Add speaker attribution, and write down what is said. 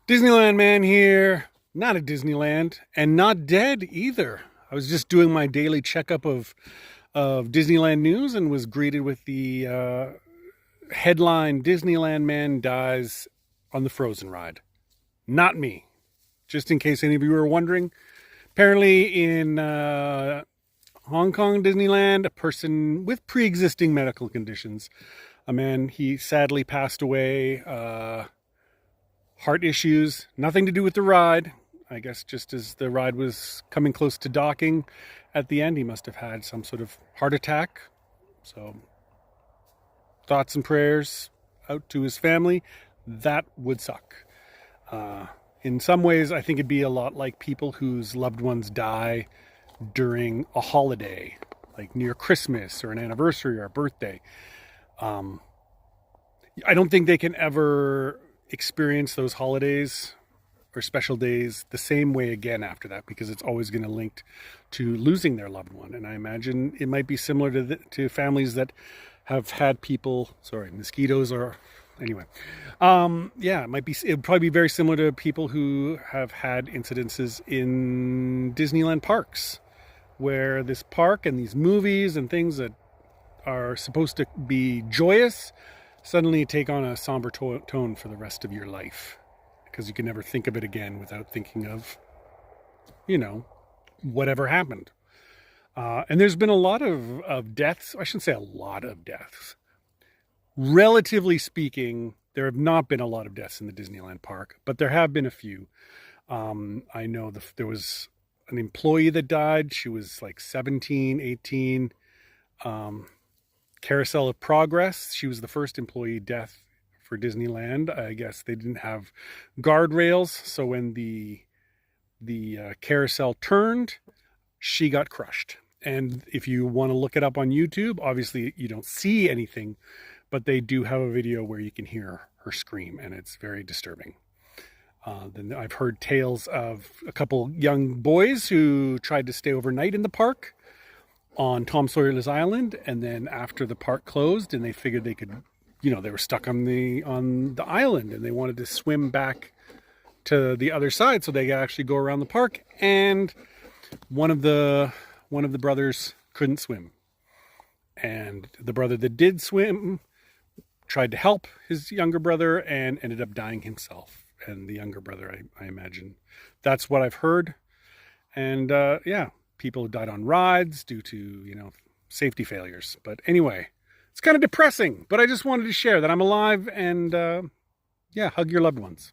Speaker 1: Disneyland man here, not at Disneyland, and not dead either. I was just doing my daily checkup of Disneyland news and was greeted with the headline, Disneyland man dies on the Frozen ride. Not me. Just in case any of you were wondering. Apparently in Hong Kong Disneyland, a person with pre-existing medical conditions, a man, he sadly passed away, heart issues, nothing to do with the ride. I guess just as the ride was coming close to docking at the end, he must have had some sort of heart attack. So thoughts and prayers out to his family. That would suck. In some ways, I think it'd be a lot like people whose loved ones die during a holiday, like near Christmas or an anniversary or a birthday. I don't think they can ever experience those holidays or special days the same way again after that, because it's always going to link to losing their loved one. And I imagine it might be similar to families that have had people, sorry, mosquitoes or anyway. Yeah, it would probably be very similar to people who have had incidences in Disneyland parks, where this park and these movies and things that are supposed to be joyous suddenly take on a somber tone for the rest of your life, because you can never think of it again without thinking of, whatever happened. And there's been a lot of deaths. I shouldn't say a lot of deaths. Relatively speaking, there have not been a lot of deaths in the Disneyland park, but there have been a few. I know there was an employee that died. She was like 17, 18. Carousel of Progress. She was the first employee death for Disneyland. I guess they didn't have guardrails, so when the carousel turned, she got crushed. And if you want to look it up on YouTube, obviously you don't see anything, but they do have a video where you can hear her scream, and it's very disturbing. Then I've heard tales of a couple young boys who tried to stay overnight in the park on Tom Sawyer's Island, and then after the park closed and they figured they could, they were stuck on the island and they wanted to swim back to the other side so they could actually go around the park, and one of the brothers couldn't swim, and the brother that did swim tried to help his younger brother and ended up dying himself. And the younger brother, I imagine, that's what I've heard. And yeah, people who died on rides due to, safety failures. But anyway, it's kind of depressing, but I just wanted to share that I'm alive, and yeah, hug your loved ones.